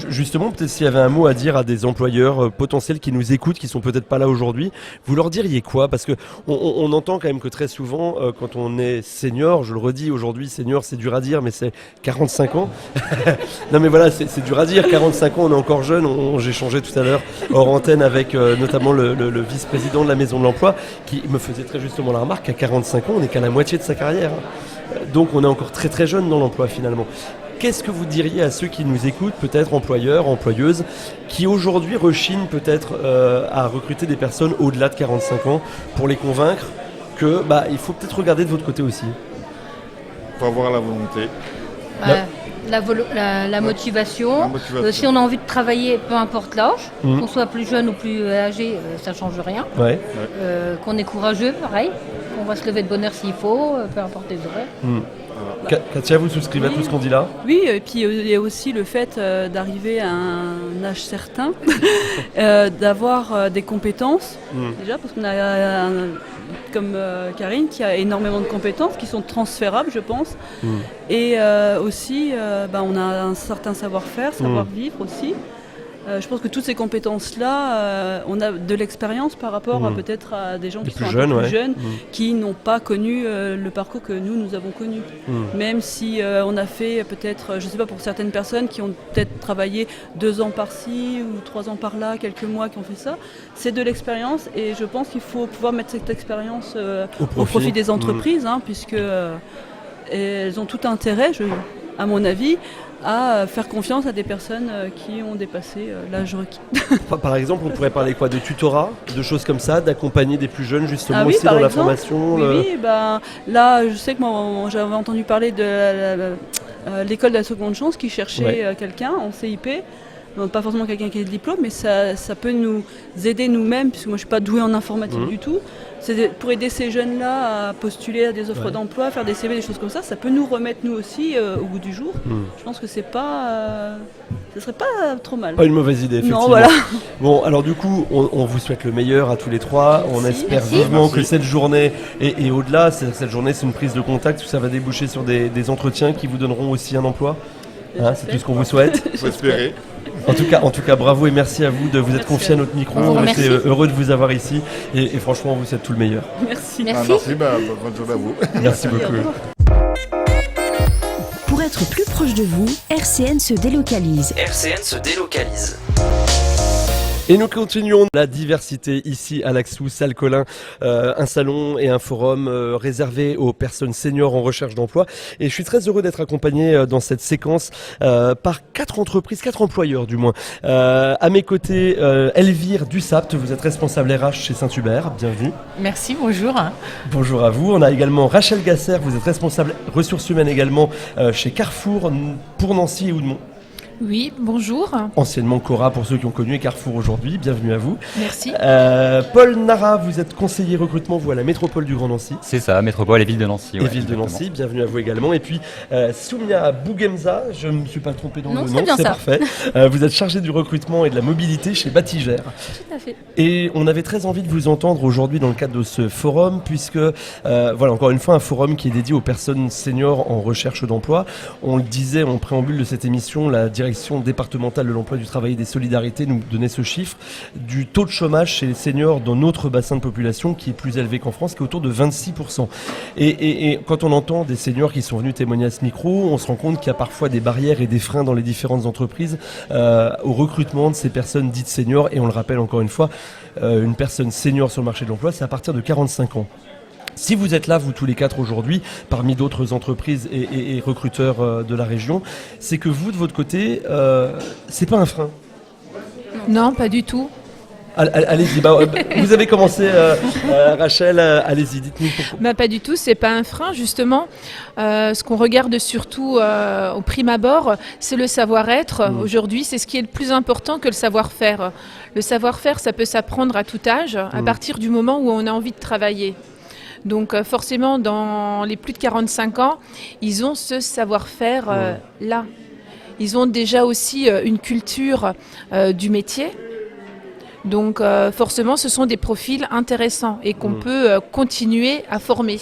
Justement, peut-être s'il y avait un mot à dire à des employeurs potentiels qui nous écoutent, qui sont peut-être pas là aujourd'hui, vous leur diriez quoi? Parce que on entend quand même que très souvent, quand on est senior, je le redis aujourd'hui, senior c'est dur à dire, mais c'est 45 ans. Non mais voilà, c'est dur à dire, 45 ans, on est encore jeune. J'ai changé tout à l'heure hors antenne avec notamment le vice-président de la Maison de l'Emploi, qui me faisait très justement la remarque qu'à 45 ans, on n'est qu'à la moitié de sa carrière. Donc on est encore très très jeune dans l'emploi finalement. Qu'est-ce que vous diriez à ceux qui nous écoutent, peut-être employeurs, employeuses, qui aujourd'hui rechignent peut-être à recruter des personnes au-delà de 45 ans pour les convaincre que il faut peut-être regarder de votre côté aussi? Il faut avoir la volonté. La motivation. Si on a envie de travailler, peu importe l'âge, qu'on soit plus jeune ou plus âgé, ça ne change rien. Qu'on est courageux, pareil. On va se lever de bonne heure s'il faut, peu importe les horaires. Katia, vous souscrivez à tout ce qu'on dit là ? Oui, et puis il y a aussi le fait d'arriver à un âge certain, d'avoir des compétences, déjà, parce qu'on a, comme Karine, qui a énormément de compétences qui sont transférables, je pense. Et aussi, on a un certain savoir-faire, savoir-vivre aussi. Je pense que toutes ces compétences-là, on a de l'expérience par rapport peut-être à des gens qui sont un peu plus jeunes, qui n'ont pas connu le parcours que nous avons connu. Même si on a fait peut-être, je ne sais pas, pour certaines personnes qui ont peut-être travaillé 2 ans par-ci ou 3 ans par-là, quelques mois qui ont fait ça, c'est de l'expérience et je pense qu'il faut pouvoir mettre cette expérience au profit des entreprises, puisque elles ont tout intérêt, à mon avis, à faire confiance à des personnes qui ont dépassé l'âge requis. Par exemple, on pourrait parler quoi, de tutorat, de choses comme ça, d'accompagner des plus jeunes justement aussi dans la formation. Oui, là, je sais que moi, j'avais entendu parler de l'école de la seconde chance qui cherchait quelqu'un en CIP. Donc, pas forcément quelqu'un qui a le diplôme, mais ça peut nous aider nous-mêmes, puisque moi je ne suis pas douée en informatique du tout. C'est pour aider ces jeunes-là à postuler à des offres d'emploi, faire des CV, des choses comme ça. Ça peut nous remettre nous aussi au bout du jour. Je pense que ce serait pas trop mal. Pas une mauvaise idée, effectivement. Non, voilà. Bon, alors du coup, on vous souhaite le meilleur à tous les trois. On espère vivement que cette journée, et au-delà, cette journée, c'est une prise de contact, où ça va déboucher sur des entretiens qui vous donneront aussi un emploi. C'est tout ce qu'on vous souhaite. Faut espérer. En tout cas, bravo et merci à vous de vous être confié à notre micro. On était heureux de vous avoir ici et franchement, on vous souhaite tout le meilleur. Merci. Merci, bonne journée à vous. Merci beaucoup. Pour être plus proche de vous, RCN se délocalise. RCN se délocalise. Et nous continuons la diversité ici à l'Axou, salle Colin, un salon et un forum réservé aux personnes seniors en recherche d'emploi. Et je suis très heureux d'être accompagné dans cette séquence par 4 entreprises, 4 employeurs du moins. À mes côtés, Elvire Dussapt, vous êtes responsable RH chez Saint-Hubert, bienvenue. Merci, bonjour. Bonjour à vous. On a également Rachel Gasser, vous êtes responsable ressources humaines également chez Carrefour pour Nancy et Oudemont. Oui, bonjour. Anciennement Cora pour ceux qui ont connu et Carrefour aujourd'hui, bienvenue à vous. Merci. Paul Nara, vous êtes conseiller recrutement vous à la métropole du Grand Nancy. C'est ça, métropole et ville de Nancy. Et ville de Nancy, bienvenue à vous également. Et puis Soumia Bougemza, je ne me suis pas trompé dans le nom, c'est parfait. Vous êtes chargée du recrutement et de la mobilité chez Batigère. Tout à fait. Et on avait très envie de vous entendre aujourd'hui dans le cadre de ce forum, puisque voilà, encore une fois, un forum qui est dédié aux personnes seniors en recherche d'emploi. On le disait en préambule de cette émission, la direction départementale de l'emploi, du travail et des solidarités nous donnait ce chiffre du taux de chômage chez les seniors dans notre bassin de population qui est plus élevé qu'en France, qui est autour de 26%. Et quand on entend des seniors qui sont venus témoigner à ce micro, on se rend compte qu'il y a parfois des barrières et des freins dans les différentes entreprises au recrutement de ces personnes dites seniors. Et on le rappelle encore une fois, une personne senior sur le marché de l'emploi, c'est à partir de 45 ans. Si vous êtes là, vous tous les 4 aujourd'hui, parmi d'autres entreprises et recruteurs de la région, c'est que vous, de votre côté, c'est pas un frein? Non, pas du tout. Allez-y, vous avez commencé, Rachel, allez-y, dites-nous pourquoi. Pas du tout, c'est pas un frein, justement. Ce qu'on regarde surtout au prime abord, c'est le savoir-être. Aujourd'hui, c'est ce qui est le plus important que le savoir-faire. Le savoir-faire, ça peut s'apprendre à tout âge, à partir du moment où on a envie de travailler. Donc forcément, dans les plus de 45 ans, ils ont ce savoir-faire là. Ils ont déjà aussi une culture du métier. Donc forcément, ce sont des profils intéressants et qu'on peut continuer à former.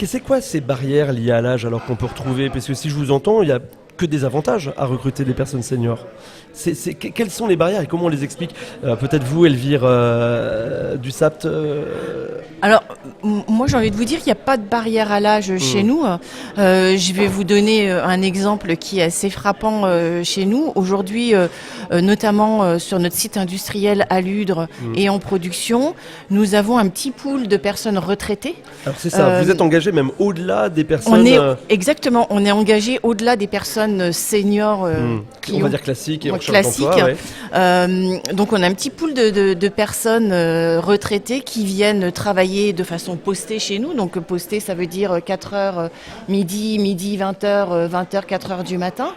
C'est quoi ces barrières liées à l'âge alors qu'on peut retrouver? Parce que si je vous entends, il n'y a que des avantages à recruter des personnes seniors. Quelles sont les barrières et comment on les explique? Peut-être vous, Elvire Dussapt. Alors, moi j'ai envie de vous dire qu'il n'y a pas de barrière à l'âge chez nous. Je vais vous donner un exemple qui est assez frappant chez nous. Aujourd'hui, notamment sur notre site industriel à Ludre et en production, nous avons un petit pool de personnes retraitées. Alors c'est ça, vous êtes engagé même au-delà des personnes... Exactement, on est engagé au-delà des personnes seniors qui on va dire classiques et en classique. Donc on a un petit pool de personnes retraitées qui viennent travailler de façon postée chez nous. Donc postée, ça veut dire 4h midi, 20h, 20h, 4h du matin,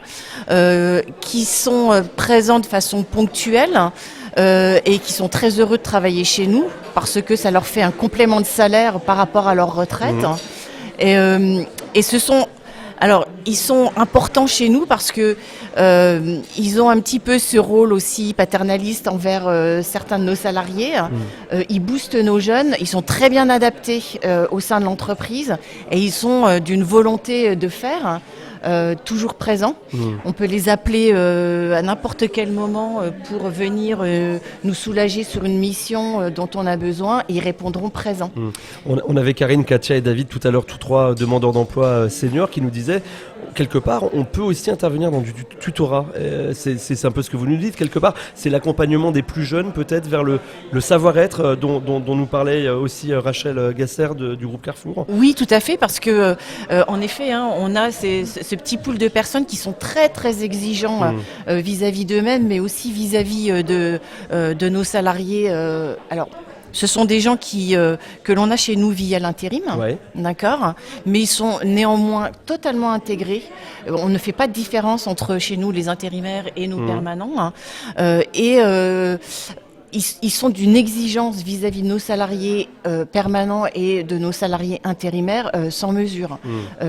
qui sont présents de façon ponctuelle et qui sont très heureux de travailler chez nous parce que ça leur fait un complément de salaire par rapport à leur retraite. Et ce sont Alors, ils sont importants chez nous parce que ils ont un petit peu ce rôle aussi paternaliste envers certains de nos salariés. Ils boostent nos jeunes, ils sont très bien adaptés au sein de l'entreprise et ils sont d'une volonté de faire. Toujours présents. On peut les appeler à n'importe quel moment pour venir nous soulager sur une mission dont on a besoin et ils répondront présents. On avait Karine, Katia et David tout à l'heure, tous trois demandeurs d'emploi seniors, qui nous disaient quelque part, on peut aussi intervenir dans du tutorat. C'est un peu ce que vous nous dites, quelque part. C'est l'accompagnement des plus jeunes, peut-être, vers le savoir-être dont nous parlait aussi Rachel Gasser du groupe Carrefour. Oui, tout à fait, parce que, en effet, on a ce petit pool de personnes qui sont très, très exigeants vis-à-vis d'eux-mêmes, mais aussi vis-à-vis de nos salariés. Alors, ce sont des gens que l'on a chez nous via l'intérim, d'accord, mais ils sont néanmoins totalement intégrés. On ne fait pas de différence entre chez nous les intérimaires et nos permanents. Ils sont d'une exigence vis-à-vis de nos salariés permanents et de nos salariés intérimaires sans mesure.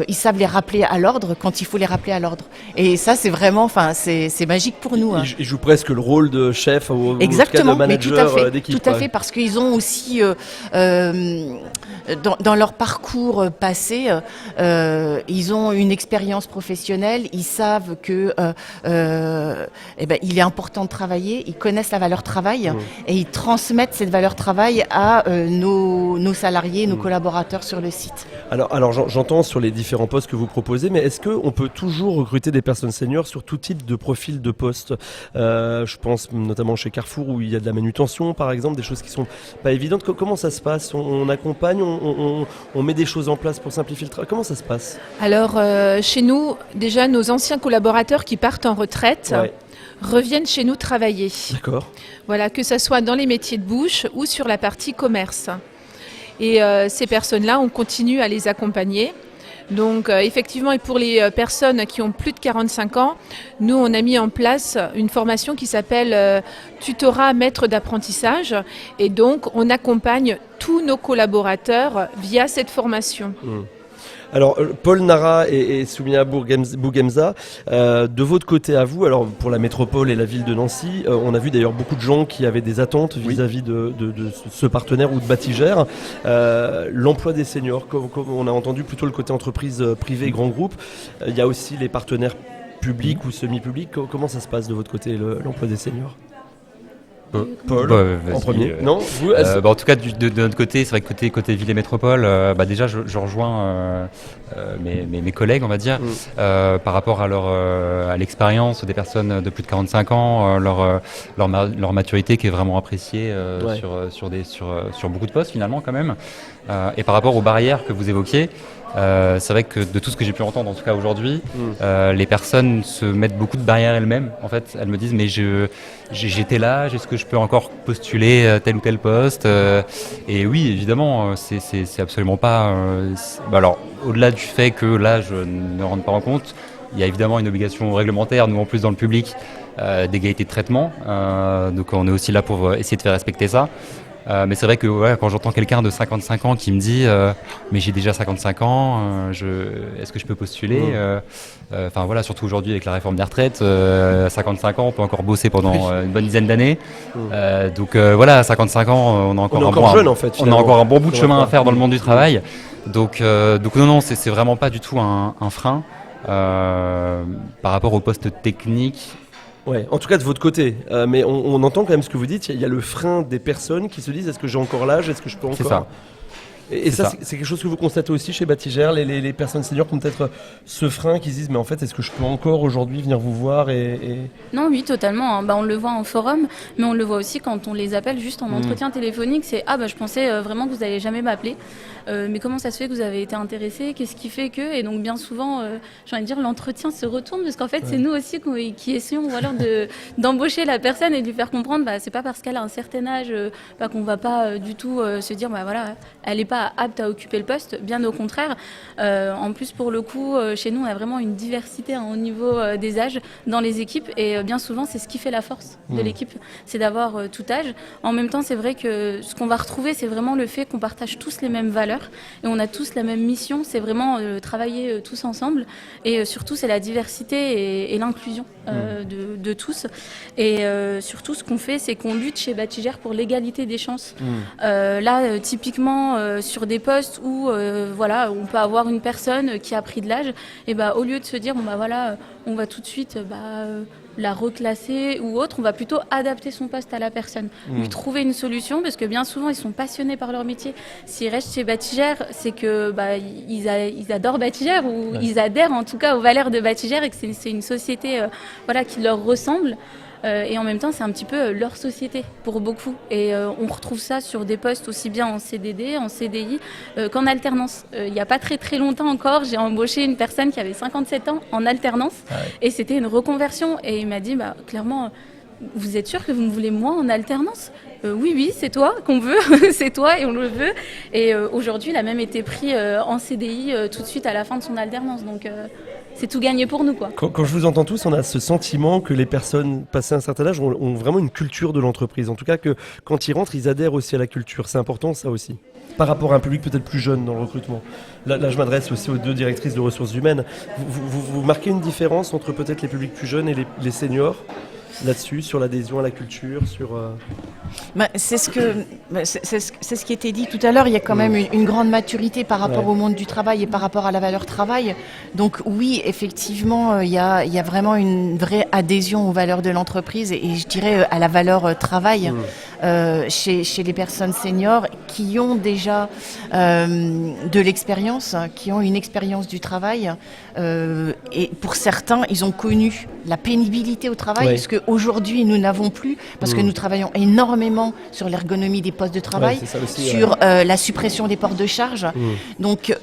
Ils savent les rappeler à l'ordre quand il faut les rappeler à l'ordre. Et ça, c'est vraiment, c'est magique pour nous. Ils jouent presque le rôle de chef ou exactement, de manager d'équipe. Tout à fait, parce qu'ils ont aussi, dans leur parcours passé, ils ont une expérience professionnelle. Ils savent que il est important de travailler. Ils connaissent la valeur travail. Et ils transmettent cette valeur travail à nos salariés, nos collaborateurs sur le site. Alors j'entends sur les différents postes que vous proposez, mais est-ce qu'on peut toujours recruter des personnes seniors sur tout type de profil de poste ? Je pense notamment chez Carrefour où il y a de la manutention par exemple, des choses qui sont pas évidentes. Comment ça se passe ? On accompagne, on met des choses en place pour simplifier le travail. Comment ça se passe ? Alors chez nous, déjà nos anciens collaborateurs qui partent en retraite reviennent chez nous travailler. D'accord. Voilà, que ce soit dans les métiers de bouche ou sur la partie commerce. Et ces personnes-là, on continue à les accompagner. Donc effectivement, et pour les personnes qui ont plus de 45 ans, nous on a mis en place une formation qui s'appelle tutorat maître d'apprentissage. Et donc on accompagne tous nos collaborateurs via cette formation. Alors, Paul Nara et Soumia Bougemza, de votre côté à vous, alors pour la métropole et la ville de Nancy, on a vu d'ailleurs beaucoup de gens qui avaient des attentes vis-à-vis de ce partenaire ou de Batigère. L'emploi des seniors, on a entendu plutôt le côté entreprise privée, grand groupe. Il y a aussi les partenaires publics ou semi-publics. Comment ça se passe de votre côté, l'emploi des seniors ? Paul, en premier. Non, vous, en tout cas, de notre côté, c'est vrai que côté ville et métropole, déjà, je rejoins mes collègues, on va dire, par rapport à l'expérience des personnes de plus de 45 ans, leur maturité qui est vraiment appréciée sur beaucoup de postes finalement quand même. Et par rapport aux barrières que vous évoquiez, c'est vrai que de tout ce que j'ai pu entendre, en tout cas aujourd'hui, les personnes se mettent beaucoup de barrières elles-mêmes. En fait, elles me disent mais j'étais là, est-ce que je peux encore postuler tel ou tel poste Et oui, évidemment, c'est absolument pas. Alors, au-delà du fait que l'âge ne rentre pas en compte, il y a évidemment une obligation réglementaire, nous en plus dans le public, d'égalité de traitement. Donc on est aussi là pour essayer de faire respecter ça. Mais c'est vrai que quand j'entends quelqu'un de 55 ans qui me dit mais j'ai déjà 55 ans, est-ce que je peux postuler Enfin voilà, surtout aujourd'hui avec la réforme des retraites, à 55 ans on peut encore bosser pendant une bonne dizaine d'années. Donc voilà, à 55 ans on a encore un bon bout de chemin à faire dans le monde du travail. Donc non, c'est vraiment pas du tout un frein par rapport au poste technique. Ouais, en tout cas de votre côté, mais on entend quand même ce que vous dites, il y a le frein des personnes qui se disent est-ce que j'ai encore l'âge, est-ce que je peux encore... C'est ça. Et ça, c'est quelque chose que vous constatez aussi chez Batigère, les personnes seniors qui ont peut-être ce frein, qui se disent mais en fait est-ce que je peux encore aujourd'hui venir vous voir Non, oui, totalement. On le voit en forum, mais on le voit aussi quand on les appelle juste en entretien téléphonique. C'est je pensais vraiment que vous n'allez jamais m'appeler, mais comment ça se fait que vous avez été intéressé, qu'est-ce qui fait que... Et donc bien souvent, j'ai envie de dire, l'entretien se retourne parce qu'en fait c'est nous aussi qui essayons d'embaucher la personne et de lui faire comprendre c'est pas parce qu'elle a un certain âge qu'on va pas du tout se dire voilà, elle est pas pas aptes à occuper le poste, bien au contraire. En plus, pour le coup, chez nous, on a vraiment une diversité au niveau des âges dans les équipes et bien souvent, c'est ce qui fait la force de l'équipe, c'est d'avoir tout âge. En même temps, c'est vrai que ce qu'on va retrouver, c'est vraiment le fait qu'on partage tous les mêmes valeurs et on a tous la même mission, c'est vraiment travailler tous ensemble et surtout, c'est la diversité et l'inclusion de tous. Et surtout, ce qu'on fait, c'est qu'on lutte chez Batigère pour l'égalité des chances. Là, typiquement, sur des postes où voilà, on peut avoir une personne qui a pris de l'âge, et au lieu de se dire, voilà, on va tout de suite la reclasser ou autre, on va plutôt adapter son poste à la personne, lui trouver une solution, parce que bien souvent, ils sont passionnés par leur métier. S'ils restent chez Batigère, c'est que ils adorent Batigère ou ils adhèrent en tout cas aux valeurs de Batigère et que c'est une société qui leur ressemble. Et en même temps, c'est un petit peu leur société pour beaucoup. Et on retrouve ça sur des postes aussi bien en CDD, en CDI qu'en alternance. Il n'y a pas très très longtemps encore, j'ai embauché une personne qui avait 57 ans en alternance et c'était une reconversion. Et il m'a dit, clairement, vous êtes sûr que vous me voulez moi en alternance ? Oui, c'est toi qu'on veut, c'est toi et on le veut. Et aujourd'hui, il a même été pris en CDI tout de suite à la fin de son alternance. Donc c'est tout gagné pour nous, quoi. Quand je vous entends tous, on a ce sentiment que les personnes passées un certain âge ont vraiment une culture de l'entreprise. En tout cas, que quand ils rentrent, ils adhèrent aussi à la culture. C'est important, ça aussi. Par rapport à un public peut-être plus jeune dans le recrutement. Là, je m'adresse aussi aux deux directrices de ressources humaines. Vous marquez une différence entre peut-être les publics plus jeunes et les seniors là-dessus, sur l'adhésion à la culture, sur... C'est ce qui était dit tout à l'heure, il y a quand même une grande maturité par rapport au monde du travail et par rapport à la valeur travail. Donc oui, effectivement, il y a vraiment une vraie adhésion aux valeurs de l'entreprise et je dirais à la valeur travail chez les personnes seniors qui ont déjà de l'expérience, qui ont une expérience du travail et pour certains, ils ont connu la pénibilité au travail, ce qu'aujourd'hui nous n'avons plus parce que nous travaillons énormément sur l'ergonomie des postes de travail, sur la suppression des portes de charge. Donc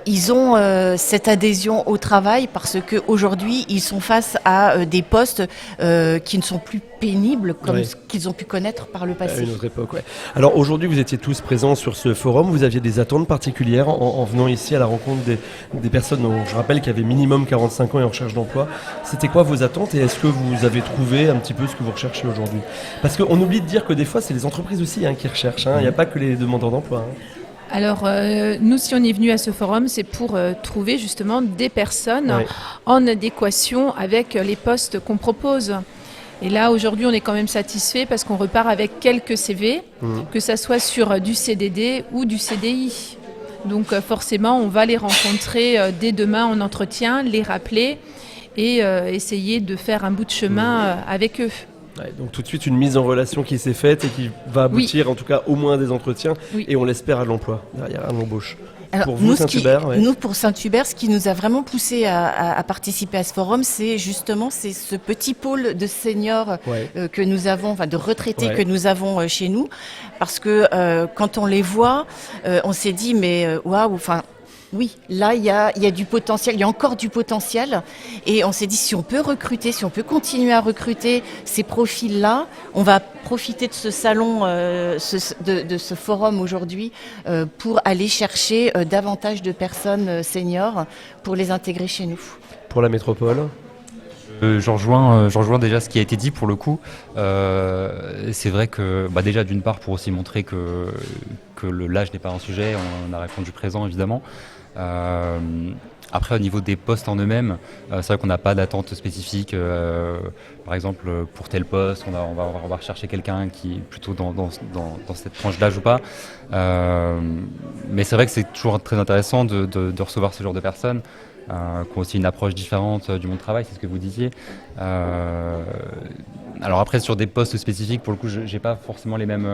ils ont cette adhésion au travail parce qu'aujourd'hui ils sont face à des postes qui ne sont plus pénibles comme ce qu'ils ont pu connaître par le passé. À une autre époque, Alors aujourd'hui vous étiez tous présents sur ce forum, vous aviez des attentes particulières en venant ici à la rencontre des personnes dont je rappelle qui avaient minimum 45 ans et en recherche d'emploi. C'était quoi vos attentes et est-ce que vous avez trouvé un petit peu ce que vous recherchez aujourd'hui ? Parce qu'on oublie de dire que des fois c'est les entreprises aussi qui recherchent, il n'y a pas que les demandeurs d'emploi. Alors, nous, si on est venu à ce forum, c'est pour trouver justement des personnes en adéquation avec les postes qu'on propose. Et là, aujourd'hui, on est quand même satisfait parce qu'on repart avec quelques CV, que ça soit sur du CDD ou du CDI. Donc, forcément, on va les rencontrer dès demain en entretien, les rappeler et essayer de faire un bout de chemin avec eux. Donc tout de suite une mise en relation qui s'est faite et qui va aboutir en tout cas au moins à des entretiens et on l'espère à l'emploi, derrière à l'embauche. Alors, pour vous, Saint-Hubert, nous, pour Saint-Hubert, ce qui nous a vraiment poussé à participer à ce forum, c'est justement ce petit pôle de seniors que nous avons, de retraités que nous avons chez nous. Parce que quand on les voit, on s'est dit, mais waouh, oui, là, il y a du potentiel, il y a encore du potentiel. Et on s'est dit, si on peut recruter, si on peut continuer à recruter ces profils-là, on va profiter de ce salon, de ce forum aujourd'hui pour aller chercher davantage de personnes seniors pour les intégrer chez nous. Pour la métropole J'en rejoins déjà ce qui a été dit pour le coup. C'est vrai que déjà d'une part pour aussi montrer que l'âge n'est pas un sujet, on a répondu présent évidemment. Après au niveau des postes en eux-mêmes, c'est vrai qu'on n'a pas d'attente spécifique. Par exemple pour tel poste, on va rechercher quelqu'un qui est plutôt dans cette tranche d'âge ou pas. Mais c'est vrai que c'est toujours très intéressant de recevoir ce genre de personnes. Qui ont aussi une approche différente du monde du travail, c'est ce que vous disiez. Alors après, sur des postes spécifiques, pour le coup, j'ai pas forcément les mêmes...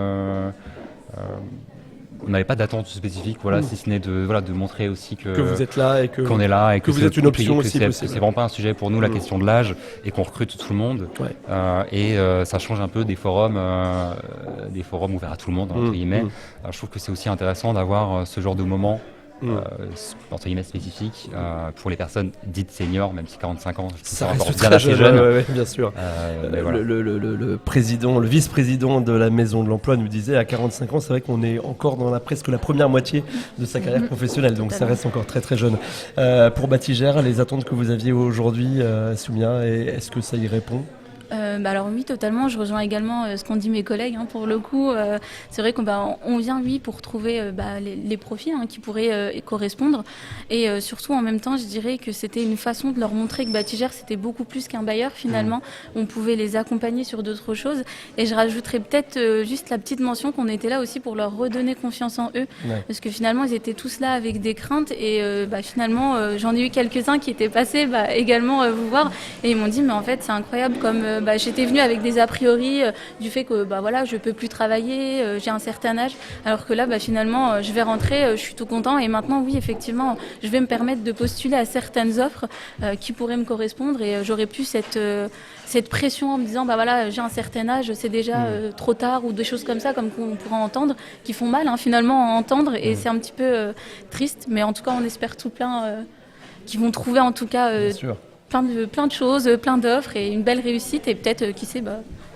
on n'avait pas d'attente spécifique, si ce n'est de montrer aussi que vous êtes là et qu'on est là et que vous êtes une option aussi possible. C'est vraiment pas un sujet pour nous, la question de l'âge, et qu'on recrute tout le monde. Ça change un peu des forums ouverts à tout le monde, entre guillemets. Alors, je trouve que c'est aussi intéressant d'avoir ce genre de moment entre guillemets spécifique pour les personnes dites seniors, même si 45 ans, ça reste reste bien très assez jeune. jeune. Ouais, bien sûr. Voilà. Le vice-président de la Maison de l'Emploi nous disait à 45 ans, c'est vrai qu'on est encore dans presque la première moitié de sa carrière professionnelle, donc ça reste encore très très jeune. Pour Batigère, les attentes que vous aviez aujourd'hui, Soumia, est-ce que ça y répond ? Alors oui, totalement. Je rejoins également ce qu'ont dit mes collègues. Pour le coup, c'est vrai qu'on vient, oui, pour trouver les profils qui pourraient correspondre. Et surtout, en même temps, je dirais que c'était une façon de leur montrer que Batigère, c'était beaucoup plus qu'un bailleur, finalement. On pouvait les accompagner sur d'autres choses. Et je rajouterais peut-être juste la petite mention qu'on était là aussi pour leur redonner confiance en eux. Ouais. Parce que finalement, ils étaient tous là avec des craintes. Et finalement, j'en ai eu quelques-uns qui étaient passés également vous voir. Et ils m'ont dit, mais en fait, c'est incroyable comme... j'étais venue avec des a priori du fait que je peux plus travailler, j'ai un certain âge, alors que là finalement je vais rentrer, je suis tout content et maintenant oui effectivement je vais me permettre de postuler à certaines offres qui pourraient me correspondre et j'aurais plus cette pression en me disant j'ai un certain âge, c'est déjà trop tard ou des choses comme ça comme qu'on pourra entendre qui font mal finalement à entendre et c'est un petit peu triste, mais en tout cas on espère tout plein qui vont trouver en tout cas plein de choses, plein d'offres et une belle réussite et peut-être, qui sait,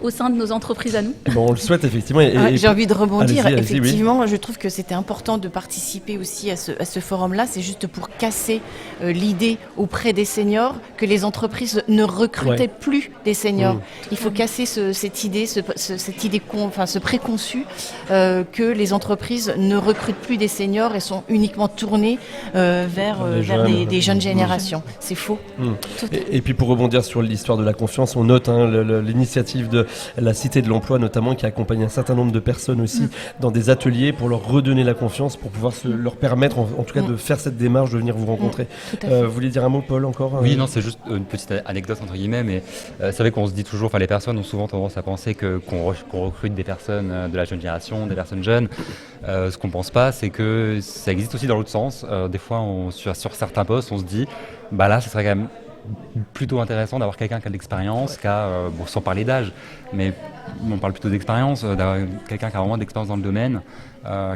au sein de nos entreprises à nous. On le souhaite effectivement. J'ai envie de rebondir. Allez-y, effectivement, oui. Je trouve que c'était important de participer aussi à ce forum-là. C'est juste pour casser l'idée auprès des seniors que les entreprises ne recrutaient plus des seniors. Il faut casser cette idée, ce préconçu que les entreprises ne recrutent plus des seniors et sont uniquement tournées vers des jeunes générations. C'est faux. Et puis pour rebondir sur l'histoire de la confiance, on note l'initiative de la Cité de l'Emploi notamment qui accompagne un certain nombre de personnes aussi dans des ateliers pour leur redonner la confiance, pour pouvoir leur permettre en tout cas de faire cette démarche, de venir vous rencontrer. Vous voulez dire un mot, Paul, encore Oui, non, c'est juste une petite anecdote entre guillemets, mais c'est vrai qu'on se dit toujours, les personnes ont souvent tendance à penser qu'on recrute des personnes de la jeune génération, des personnes jeunes. Ce qu'on pense pas, c'est que ça existe aussi dans l'autre sens. Des fois, sur certains postes, on se dit, là, ce serait quand même plutôt intéressant d'avoir quelqu'un qui a de l'expérience, sans parler d'âge, mais on parle plutôt d'expérience, d'avoir quelqu'un qui a vraiment de l'expérience dans le domaine,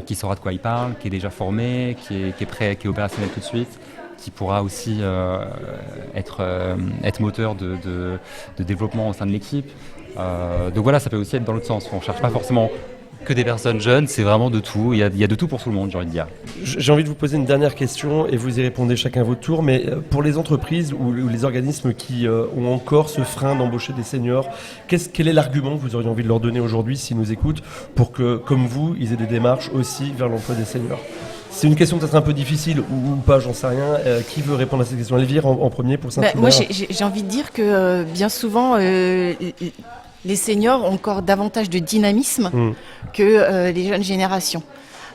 qui saura de quoi il parle, qui est déjà formé, qui est prêt, qui est opérationnel tout de suite, qui pourra aussi être moteur de développement au sein de l'équipe. Donc voilà, ça peut aussi être dans l'autre sens. On ne cherche pas forcément que des personnes jeunes, c'est vraiment de tout. Il y a de tout pour tout le monde, j'ai envie de dire. J'ai envie de vous poser une dernière question et vous y répondez chacun à votre tour. Mais pour les entreprises ou les organismes qui ont encore ce frein d'embaucher des seniors, quel est l'argument que vous auriez envie de leur donner aujourd'hui s'ils nous écoutent pour que, comme vous, ils aient des démarches aussi vers l'emploi des seniors ? C'est une question peut-être un peu difficile ou pas, j'en sais rien. Qui veut répondre à cette question ? Elvire en premier pour Saint-Hubert. Moi, j'ai envie de dire que bien souvent... les seniors ont encore davantage de dynamisme que les jeunes générations.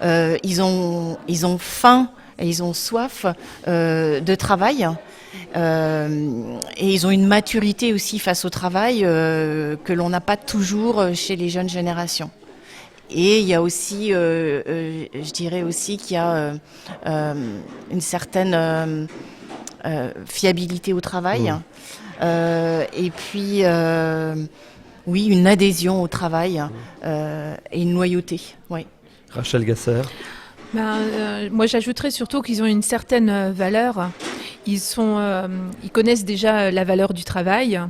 Ils ont faim et ils ont soif de travail et ils ont une maturité aussi face au travail que l'on n'a pas toujours chez les jeunes générations. Et il y a aussi, je dirais aussi qu'il y a une certaine fiabilité au travail et puis... oui, une adhésion au travail et une loyauté. Oui. Rachel Gasser. Moi, j'ajouterais surtout qu'ils ont une certaine valeur. Ils connaissent déjà la valeur du travail.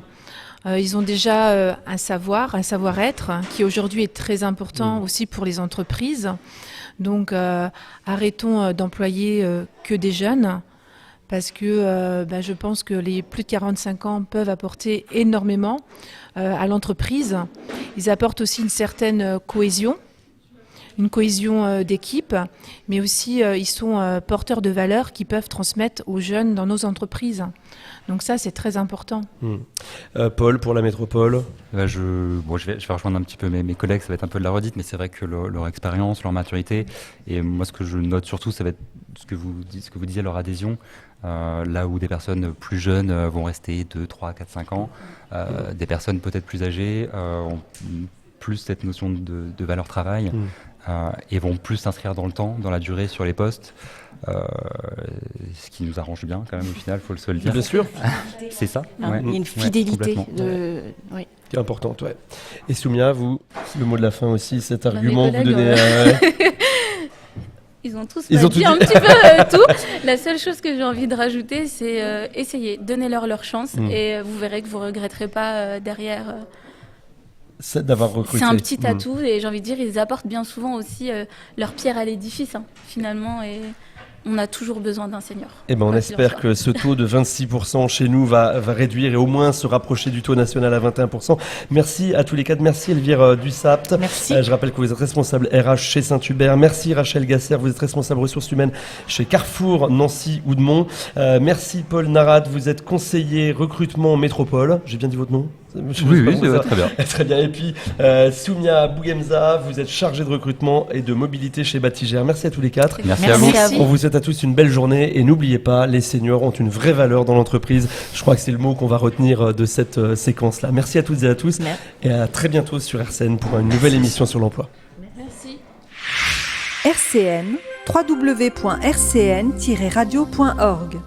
Ils ont déjà un savoir-être qui aujourd'hui est très important aussi pour les entreprises. Donc, arrêtons d'employer que des jeunes. Parce que je pense que les plus de 45 ans peuvent apporter énormément à l'entreprise. Ils apportent aussi une certaine cohésion d'équipe, mais aussi ils sont porteurs de valeurs qui peuvent transmettre aux jeunes dans nos entreprises. Donc ça, c'est très important. Paul, pour la métropole. Je vais rejoindre un petit peu mes collègues, ça va être un peu de la redite, mais c'est vrai que leur expérience, leur maturité, et moi ce que je note surtout, ça va être ce que vous disiez, leur adhésion. Là où des personnes plus jeunes vont rester 2, 3, 4, 5 ans, des personnes peut-être plus âgées ont plus cette notion de valeur travail et vont plus s'inscrire dans le temps, dans la durée sur les postes, ce qui nous arrange bien quand même au final, il faut se le dire. Bien sûr. C'est ça. Il y a une fidélité qui est importante. Ouais. Et Soumia, vous, le mot de la fin aussi, cet argument que vous donnez... ils ont tous Ils dit ont tout dit. un petit peu tout. La seule chose que j'ai envie de rajouter, c'est essayer, donnez-leur leur chance et vous verrez que vous regretterez pas derrière. C'est d'avoir recruté. C'est un petit atout et j'ai envie de dire, ils apportent bien souvent aussi leur pierre à l'édifice finalement et on a toujours besoin d'un senior. Eh ben, on espère que ce taux de 26% chez nous va réduire et au moins se rapprocher du taux national à 21%. Merci à tous les quatre. Merci Elvire Dussapt. Merci. Je rappelle que vous êtes responsable RH chez Saint-Hubert. Merci Rachel Gasser, vous êtes responsable ressources humaines chez Carrefour Nancy-Oudemont. Merci Paul Narad, vous êtes conseiller recrutement métropole. J'ai bien dit votre nom ? Oui, ça va très bien. Très bien. Et puis Soumia Bougemza, vous êtes chargée de recrutement et de mobilité chez Batigère. Merci à tous les quatre. Merci à vous. On vous souhaite à tous une belle journée et n'oubliez pas, les seniors ont une vraie valeur dans l'entreprise. Je crois que c'est le mot qu'on va retenir de cette séquence-là. Merci à toutes et à tous et à très bientôt sur RCN pour une nouvelle émission sur l'emploi. Merci. RCN, www.rcn-radio.org